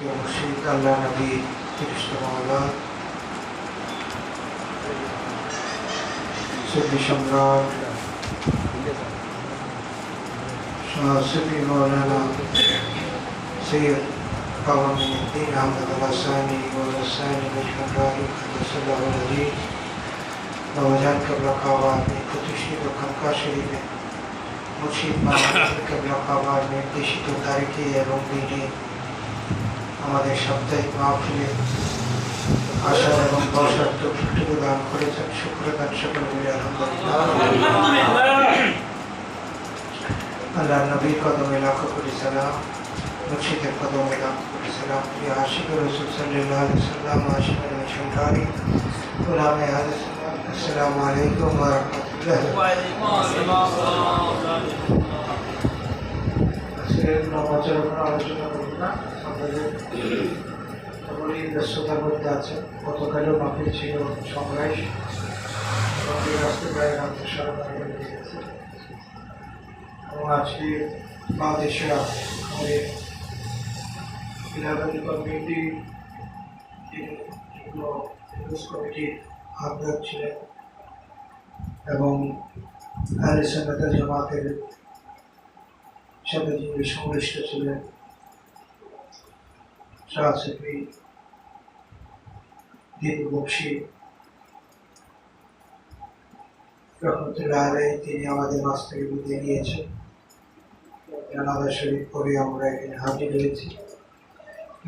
মুর্শিদ আল্লাহ নবী ফিরিস্তা মাওলা সুফি সম্রাট সুফি মৌলানা সৈয়দ কামালউদ্দিন আহমদ আল-হাসানি ওয়াল-হাসানি মিশনারি সাল্লাল্লাহু আলাইহি নওজান কবলা কাবা में प्रतिष्ठित खानका शरीफ मुर्शिद কবলা কাবা নির্দেশিত তারিখে এবং দিনে আমাদের সাপ্তাহিক মাহফিলে আসার এবং বসার তৌফিক দান করেছেন। শুকরান সকল মিলে আলহামদুলিল্লাহ। আল্লাহ নবীর কদমে লাখো কোটি সালাম, মুর্শিদের কদমে লাখো কোটি সালাম। প্রিয় আশিক রাসূল সাল্লাল্লাহু আলাইহি ওয়াসাল্লাম, আশিক মিশনারি উলামায়ে আহলে সুন্নাত, আসসালামু আলাইকুম ওয়া রাহমাতুল্লাহি ওয়া বারাকাতুহু। আজকের নববর্ষের উপর আলোচনা করব না, আমাদের সকলেই ব্যস্ততার মধ্যে আছে। গতকালও মাহফিল ছিল সংগ্রাস, রাস্তায় প্রায় সরকারি গেছে এবং আজকে বাংলাদেশে আমাদের ইলাকার কমিউনিটি যেগুলো কমিটির আহ্বায়ক ছিলেন এবং আহলে সুন্নাত ওয়াল জামাতের সাথে যিনি সংশ্লিষ্ট ছিলেন শাহ সুফি দীপু বক্সী রহমতুল্লাহ আলাইহি, তিনি আমাদের মাঝ থেকে বিদায় নিয়েছেন। জানাজা শরীফ করে আমরা এখানে হাজির হয়েছি।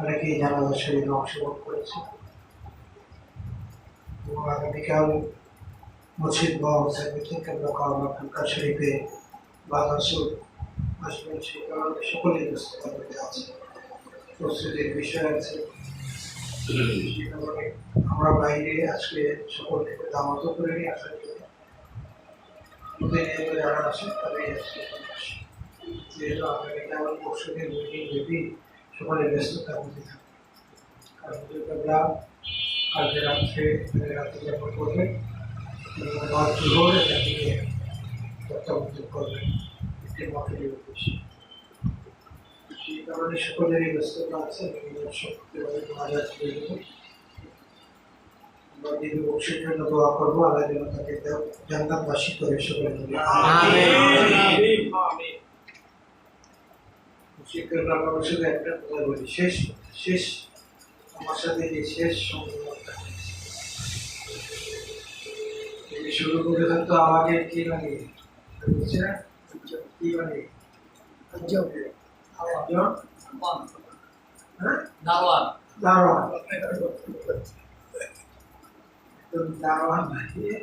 অনেকেই জানাজা শরীফে অংশগ্রহণ করেছে এবং আগামীকাল মুর্শিদ বাউসাইমিদ্দিন কবলা কাবা খানকা শরীফে বাদাসুর আসবেন, সেই কারণে সকলেই ব্যস্ততার মধ্যে আছে, প্রস্তুতির বিষয় আছে। আমরা বাইরে আজকে সকলকে দাওয়াতও করে নিয়ে আসার জন্য যারা আসেন তারাই আজকে আসে, যেহেতু আগামীকাল পরশুদিন 2 দিন ব্যাপী সকলে ব্যস্ততার মধ্যে থাকে। কারণ কালকে রাত্রে যাপন করবেন এবং জোহরে তাকে তত্ত্বাবধান করবেন একটি মাহফিলের উদ্দেশ্যে। সেই কারণে সকলেরই ব্যস্ততা আছে। দীর্ঘ বংশের জন্য দোয়া করবো, আল্লাহ যেন তাকে জান্নাতবাসী করে সকলে মিলে শুধু একটা কথা বলি, শেষ আমার সাথে যে শেষ সংবাদটা শুরু করে থাকতো আমাকে কি মানে বুঝছে না কি মানে দারোয়ান বানিয়ে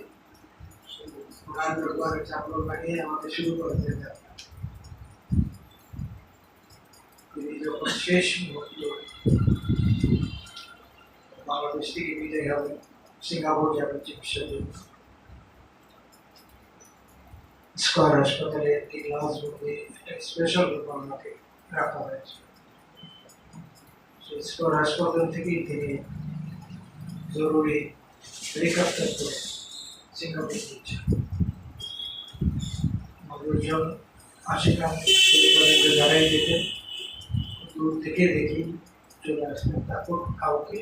চাকর বানিয়ে আমাকে শুরু করেছে। তিনি যখন শেষ মুহূর্ত বাংলাদেশ থেকে বিদায় হবেন, সিঙ্গাপুর যাবেন চিকিৎসার জন্য, স্কয়ার হাসপাতালে একটি গ্লাস রুমে একটা স্পেশাল রুম আমাকে রাখা হয়েছে। সেই স্কয়ার হাসপাতাল থেকেই তিনি জরুরি হেলিকপ্টার করে সিঙ্গাপুর দিচ্ছেন। মানুষজন আশিকান দাঁড়াই যেতেন, দূর থেকে দেখি চলে আসতেন, তারপর কাউকে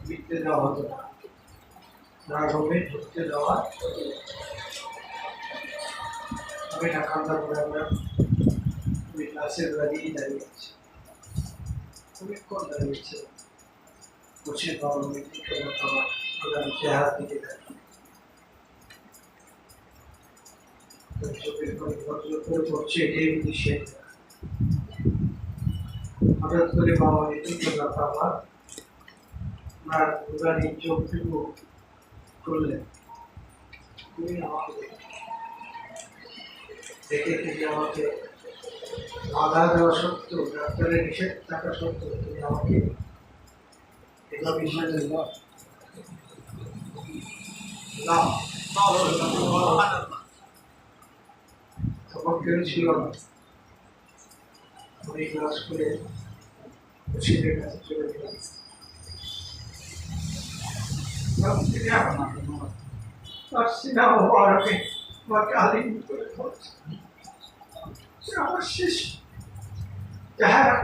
বিকতে দেওয়া হতো না, রুমে ঢুকতে দেওয়া হতো না। আমি না খাওয়া করে আমরা ওই ক্লাসের দাঁড়িয়েই দাঁড়িয়ে আছি, অনেকক্ষণ দাঁড়িয়েছে। মুর্শিদ বাউসাইমিদ্দিন কবলা কাবা আগামী চেহারা দিকে দাঁড়িয়ে চোখের করে পড়ছে, এটাই উদ্দেশ্যে। হঠাৎ করে বাউসাইমিদ্দিন কবলা কাবা ওনার দুগানি চোখটুকু করলেন, তুমি আমাকে দেখে তিনি আমাকে বাধা দেওয়া সত্ত্বেও, ডাক্তারের নিষেধ থাকা সত্ত্বেও তুমি আমাকে এটা বিষয় তখন কেউ ছিল না। আমি ক্লাস করে মুর্শিদের কাছে চলে গেলাম। আমার শেষ চেহারা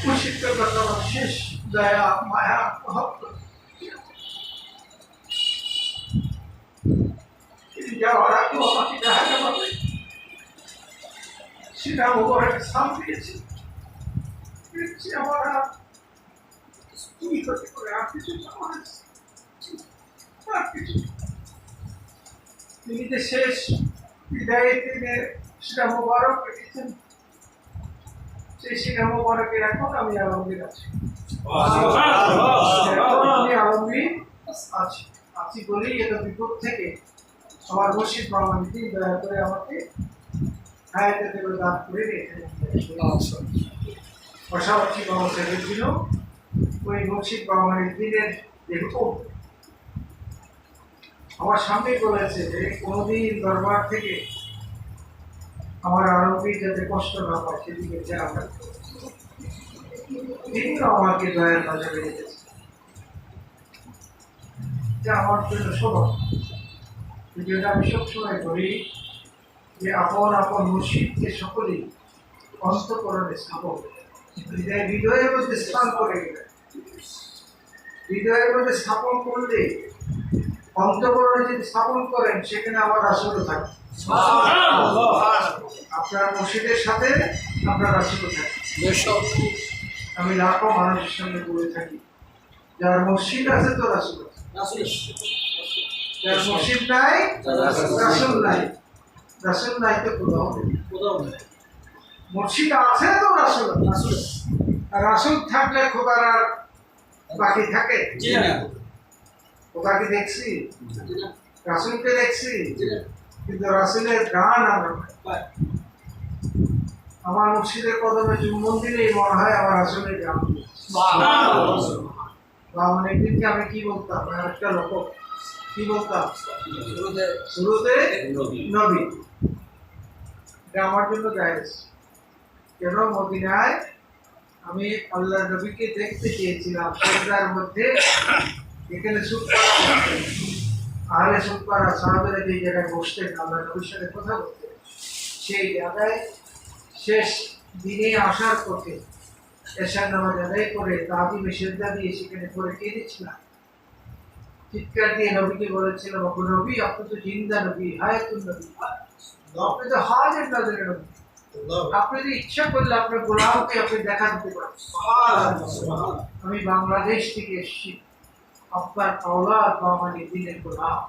মুর্শিদকে কথা শেষ দয়া মায়া মহব্বত যাওয়ার আগেও আমাকে দেখা পাবে সেটা ওপরে সাম দিয়েছে আমার তুমি ক্ষতি করে আর কিছু তিনি যে শেষ বিদায় তিনি সেটা মোবারক রেখেছেন সেই সেটা মোবারকের এখন আমি আলমগীর আছি আমি আলমগীর আছি আছি বলেই এটা বিপদ থেকে আমার মুর্শিদ বাংলাদেশী দয়া করে আমাকে হায়াতে দেবে দান করে রেখে পাশাপাশি বাবা সাহেবের ছিল ওই মুর্শিদ বাংলাদেশ দিনের দেখুন আমার সামনে বলেছে যে কোনোদিন দরবার থেকে আমার আরোপী যাতে কষ্ট না পায় সেদিকে খেয়াল রাখতে তিনিও আমাকে দয়ার নজরে রেখেছে যা আমার জন্য স্বভাব যেটা আমি সবসময় বলি যে আপন আপন মুর্শিদকে সকলেই অন্তঃকরণে স্থাপন হৃদয়ের মধ্যে স্থান করে গেলেন হৃদয়ের মধ্যে স্থাপন করলে অন্তঃকরণে যদি স্থাপন করেন সেখানে আমার আসলে থাকে আপনার মুর্শিদের সাথে আপনার আসলে থাকে আমি লাখো মানুষের সঙ্গে বলে থাকি যার মুর্শিদ আছে তো রাসূল আছে যার মুর্শিদ নাই রাসূল নাই রাসূল নাই তো কোথাও নেই মুর্শিদ আছে তো রাসূল আর রাসূল থাকলে খোদার আর বাকি থাকে খোদাকে দেখছি রাসূলকে দেখছি কিন্তু রাসূলের গান আমরা আমার মুর্শিদের কদমে চুম্বন দিলেই মনে হয় আমার রাসূলের গান অনেকদিনকে আমি কি বলতাম একটা লোক কি বলতাম শুরুতে নবী এটা আমার জন্য জায়েজ কেন মদিনায় আমি আল্লাহ নবীকে দেখতে চেয়েছিলাম সেটার মধ্যে এখানে আহলে সুপারা সাহাবেরা যে জায়গায় বসতেন আল্লাহ নবীর সাথে কথা বলতেন সেই জায়গায় শেষ দিনে আসার পথে এশার নামাজ আদায় করে তাজিমে সেজদা দিয়ে সেখানে পড়ে কেঁদেছিলাম চিৎকার দিয়ে নবীকে বলেছিলাম ও নবী আপনি তো জিন্দা নবী হায়াতুন নবী আপনি তো হাজির নাজের নবী আপনি যদি ইচ্ছা করলে আপনার গোলামকে আপনি দেখা দিতে পারেন আমি বাংলাদেশ থেকে এসেছি আপনার আওলাদ বামানি দিনের গোলাম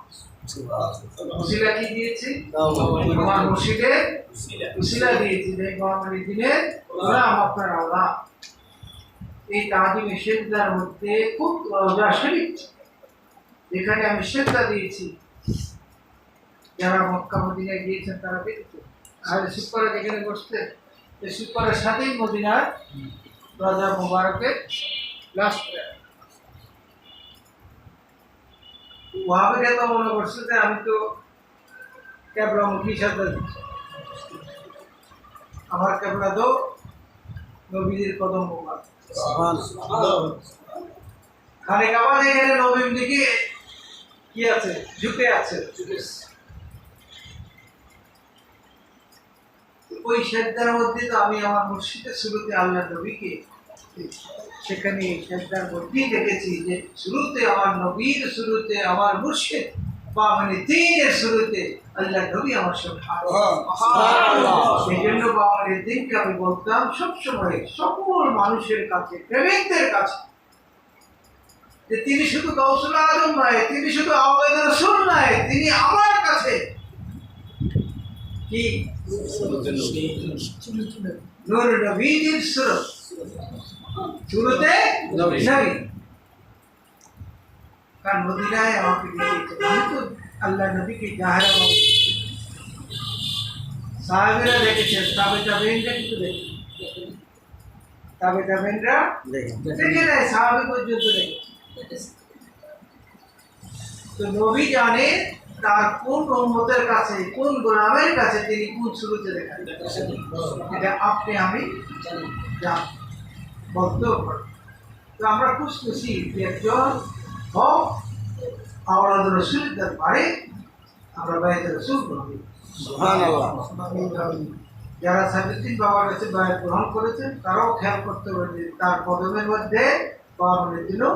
উসিলা কি দিয়েছি আমার মুর্শিদের উসিলা দিয়েছি যে বামানি দিনের গোলাম আপনার আওলাদ এই তাজিমে সেজদার মধ্যে খুব রওজা শরীফ যেখানে আমি সেজদা দিয়েছি যারা মক্কা মদিনায় গিয়েছেন তারা দেখেছে আর সুপারা যেখানে বসতে এই সুপারের সাথেই মদিনার রাজা মুবারকের লাস্ট ওয়াহাবিরা তো মনে করছে যে আমি তো ক্যাবলামুখী সাথে আমার ক্যাবলা তো নবীদের কদম মুবারক খানে কাবা এখানে নবীর দিকে কি আছে ঝুঁকে আছে ওই সেজদার মধ্যে তো আমি আমার মুর্শিদের শুরুতে আল্লাহ নবীকে সেখানে সেজদার মধ্যেই দেখেছি যে শুরুতে আমার নবীর শুরুতে আমার মুর্শিদ বা মানে দিনের শুরুতে আল্লাহ নবী আমার সঙ্গে সেই জন্য বাবার দিনকে আমি বলতাম সবসময় সকল মানুষের কাছে প্রেমিকদের কাছে যে তিনি শুধু গাউসুল আজম নয় তিনি শুধু আওলাদ রাসূল নয় তিনি আমার কাছে কি নূর নবীর সুরত শুরুতে নবী কারণ মদিনায় আমাকে দিয়েছে আমি তো আল্লাহ নবীকে জাহেরা সাহাবীরা দেখেছেন তাবেঈনরা কিন্তু দেখেন তাবেঈনরা দেখে নাই সাহাবী পর্যন্ত দেখেছে তো নবী জানে তার কোন উম্মতের কাছে কোন গোলামের কাছে তিনি কোন শুরুতে দেখান এটা আপনি আমি জানি বলতেও পারি তো আমরা খুশ খুশি যে একজন হক আওলাদ রাসূল দরবারে আমরা বাইরে রাসূল বলি সুবহানাল্লাহ যারা সাইফুদ্দিন বাবার কাছে বায়াত গ্রহণ করেছেন তারাও খেয়াল করতে হবে যে তার কদমের মধ্যে বাবা মনিউদ্দিনও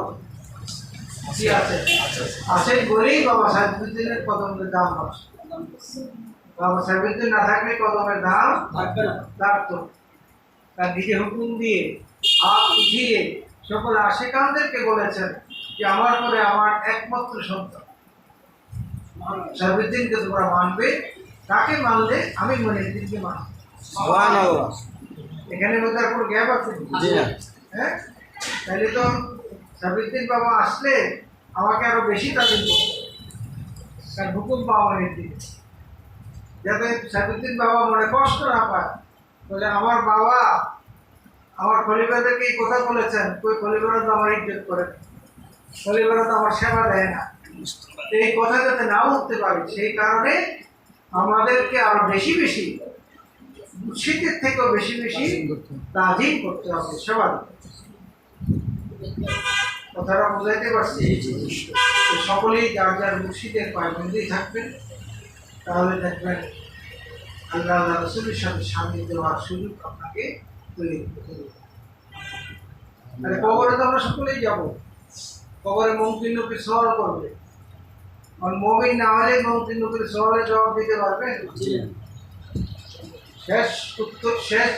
কি আছে, আছে বলেই বাবা সাইফুদ্দিনের কদমের দাম আছে। বাবা সাইফুদ্দিন না থাকলে কদমের দাম থাকতো। তার নিজে হুকুম দিয়ে হাত উঠিয়ে সকল আশিকানদেরকে বলেছেন যে আমার পরে আমার একমাত্র সন্তান সাইফুদ্দিনকে তোমরা মানবে, তাকে মানলে আমি মনিউদ্দিনকে মানব। এখানে মধ্যে আর কোনো গ্যাপ আছে? হ্যাঁ, তাহলে তো সাইফুদ্দিন বাবা আসলে আমাকে আরো বেশি তাদের তার হুকুম পাওয়া মনিউদ্দিন, যাতে সাইফুদ্দিন বাবা মনে কষ্ট না পায়। বলে আমার বাবা আমার খলিফাদেরকে এই কথা বলেছেন, কই খলিফারা তো আমার ইজ্জত করে, খলিফারা তো আমার সেবা দেয় না। এই কথা যাতে না উঠতে পারে সেই কারণে আমাদেরকে আরো বেশি বেশি মুর্শিদের থেকেও বেশি বেশি তাজিম করতে হবে, সেবা দিতে হবে। কথাটা বুঝাইতে পারছি? সকলেই যার যার মুর্শিদের পায়বন্দি থাকবেন, তাহলে দেখবেন আল্লাহ রাসূলের সাথে সান্নিধ্য হওয়ার সুযোগ আপনাকে তৈরি করতে হবে। তাহলে কবরে তো আমরা সকলেই যাব, কবরে মুমকিন নবীর সওয়াল করবে, আর মুমিন না হলে মুমকিন নবীর সওয়ালের জবাব দিতে পারবেন? শেষ উত্তর, শেষ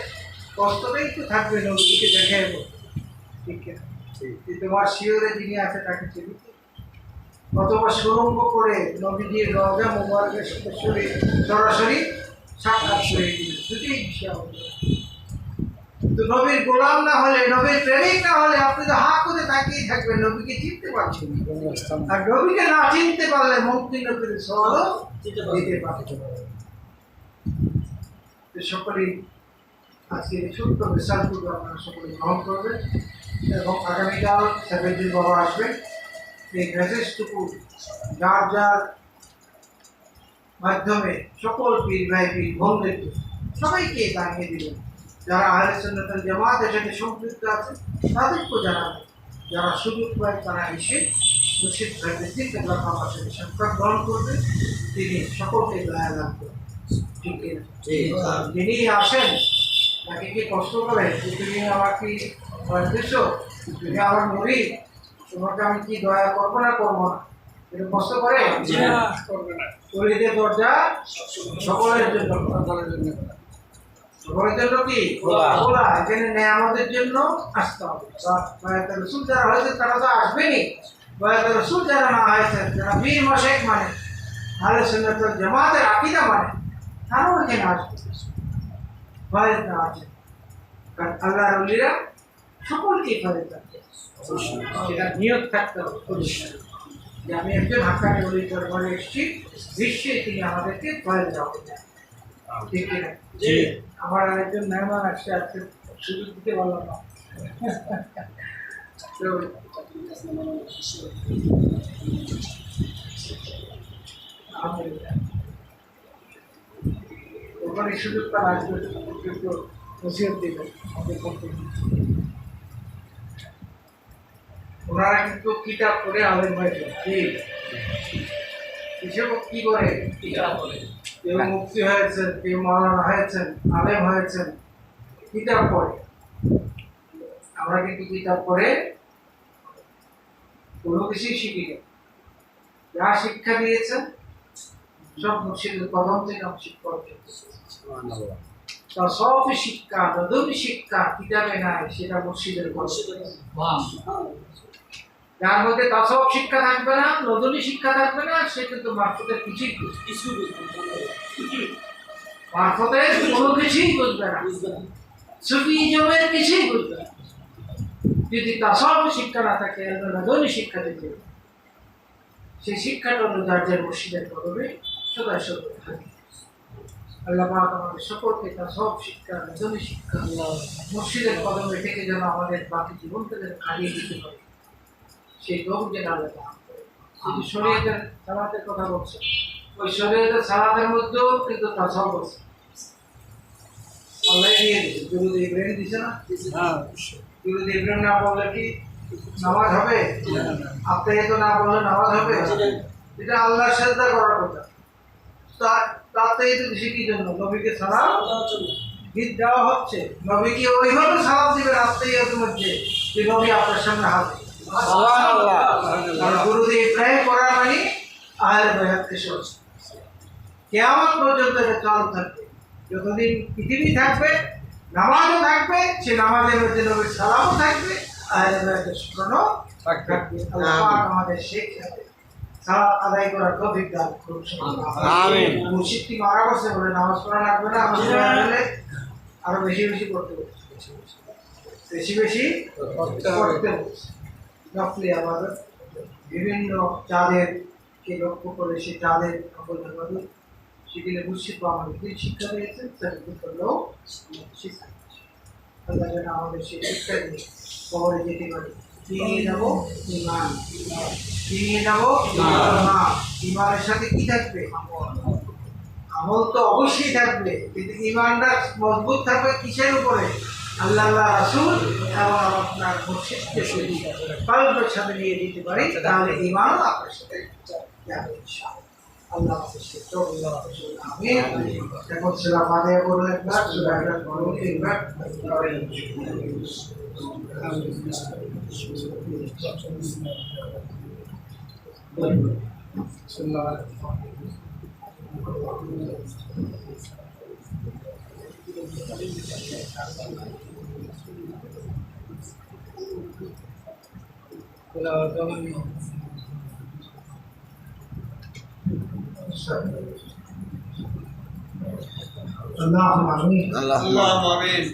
কষ্টটাই তো থাকবে নবীকে দেখে ঠিক আছে, তোমার শিওরে যিনি আছে তাকে চিনি, অথবা সুরঙ্গ করে নবীজির রওজা মুবারকের সাথে সরাসরি সাক্ষাৎ করে দিলেন, দুটোই বিষয় হবে। তো নবীর গোলাম না হলে, নবীর প্রেমিক না হলে আপনি তো হাত করে তাকিয়ে থাকবেন, নবীকে চিনতে পারছেন। আর নবীকে না চিনতে পারলে মুমকিন নবীর সওয়ালও দিতে পারছেন। সকলেই আজকে ছোট্ট বিশালটুকু আপনারা সকলে গ্রহণ করবেন এবং আগামীকাল সাইফুদ্দিন বাবা আসবেন। এই মেসেজটুকু যার যার মাধ্যমে সকল পীর ভাই পীর বোনদেরকে সবাইকে জানিয়ে দিলেন, যারা আহলে সুন্নাত ওয়াল জামাতের সাথে সম্পৃক্ত আছে তাদেরকেও জানাবেন, যারা সুযোগ পায় তারা এসে মুর্শিদ সাইফুদ্দিন কেবলা বাবার সাথে সাক্ষাৎ গ্রহণ করবেন, তিনি সকলকে দয়া লাভ করবেন। ঠিক আছে, যিনি আসেন তাকে কি কষ্ট করে যে তুমি আমার কি উদ্দেশ্য, তুমি আমার মরি, তোমাকে আমি কি দয়া করবো না করবো না, এটা কষ্ট করে? দরজা সকলের জন্য, সকলের জন্য কি খোলা, এখানে নেয়ামতের জন্য আসতে হবে। রসুল যারা হয়েছে তারা তো আসবেনি, রসুল যারা না হয়েছেন, যারা বীর মাসেক মানে আহলে সুন্নাত ওয়াল জামাতের আকীদা মানে, তারাও এখানে আসবে, ফয়েজ না আছে। কারণ আল্লাহর ওলিরা সকলকেই ফয়েজ আছে, সেটা নিয়ত থাকতে হবে যে আমি একজন হাক্কানি ওলির দরবারে এসেছি, বিশ্বে তিনি আমাদেরকে ফয়েজ রাখবেন। ঠিক কিনা? আমার আরেকজন মেহমান আসছে, আজকে সুযোগ দিতে পারলাম না। তো ওখানে সুযোগটা আসবে, কিন্তু নসিহত দিবেন আমাদের পক্ষে। ওনারা কিন্তু কিতাব করে আলেম হয়েছে, ঠিক হিসেব কি করে কিতাব করে, কেউ মুফতি হয়েছেন, কেউ মাওলানা হয়েছেন, আলেম হয়েছেন, কিতাব পড়ে। আমরা কিন্তু কিতাব পড়ে কোনো কিছুই শিখি না, যা শিক্ষা দিয়েছেন সব মুর্শিদের কদম থেকে আমি শিক্ষা অর্জন করেছি। সব শিক্ষা, নতুন শিক্ষা কিতাবে নাই, সেটা মুর্শিদের কদম। যার মধ্যে তাসওয়ুফ শিক্ষা থাকবে না, নতুন শিক্ষা থাকবে না, সে কিন্তু মারফতের কিছুই মারফতের কোনো কিছুই বুঝবে না, সুফিজমের কিছুই বুঝবে না। যদি তাসওয়ুফ শিক্ষা না থাকে, নতুন শিক্ষা দিতে, সেই শিক্ষাটা হলো যার যার মুর্শিদের কদমে সদা সদা থাকে। আল্লাহ পাক আমাদের সকলকে তাসওয়ুফ শিক্ষা, নতুন শিক্ষা, মুর্শিদের কদমে থেকে যেন আমাদের বাকি জীবনকে যেন কাটিয়ে দিতে পারে, সেই লোক যেন আল্লাহ দান করে। যদি শরীয়তের সালাতের কথা বলছে, ওই শরীয়তের সালাতের মধ্যেও কিন্তু তাসওয়ুফ আছে। আল্লাহ দিয়ে দিয়েছে, দুরূদ ইব্রাহিম দিছে না? দুরূদ ইব্রাহিম না বললে কি নামাজ হবে? আপনি তো না বললে নামাজ হবে? এটা আল্লাহর সাজদা করার কথা। তাতে তো বেশি কি জন্য? নবীকে সালাম গীত দেওয়া হচ্ছে, নবীকে ওইভাবে সালাম দিবেন আত্মীয়তার মধ্যে যে নবী আপনার সামনে হাজির। আর গুরুদের ইব্রাহিম করার মানে আহলে বাইতের শর্ত। কিয়ামত পর্যন্ত এটা চালু থাকবে, যতদিন পৃথিবী থাকবে নামাজও থাকবে, সে নামাজের মধ্যে নবীর সালামও থাকবে, আহলে বাইতের স্মরণও থাকবে। আল্লাহ পাক আমাদের শিক্ষাতে সালাত আদায় করার তৌফিক দান করুন। আমিন। মুশরিকটি মারা গেছে বলে নামাজ পড়া লাগবে না, আমাদের বলে আরো বেশি বেশি করতে হবে, বেশি বেশি করতে হবে। নকলি আমাদের বিভিন্ন চাঁদেরকে লক্ষ্য করে সে চাঁদের খবর সেগুলো মুর্শিদ আমাদের শিক্ষা দিয়েছেন, সেগুলো করলেও শিক্ষা আল্লাহ যেন আমাদের সেই শিক্ষা দিয়ে খবরে যেতে পারি। কি নিয়ে যাবো? ইমান। কি নিয়ে যাবো? ইমানের সাথে কি থাকবে? আমল তো অবশ্যই থাকবে, কিন্তু ইমানটা মজবুত থাকবে কিসের উপরে? আল্লাহ রাসূল এবং আপনার মুর্শিদকে কলবের সাথে নিয়ে দিতে পারি, তাহলে ইমানও আপনার সাথে যাবে ইনশাআল্লাহ। আল্লাহ আমিন। এখন সেরা মাদে বলে একবার সূরা আল বলুন একবার اللهم امين. اللهم امين.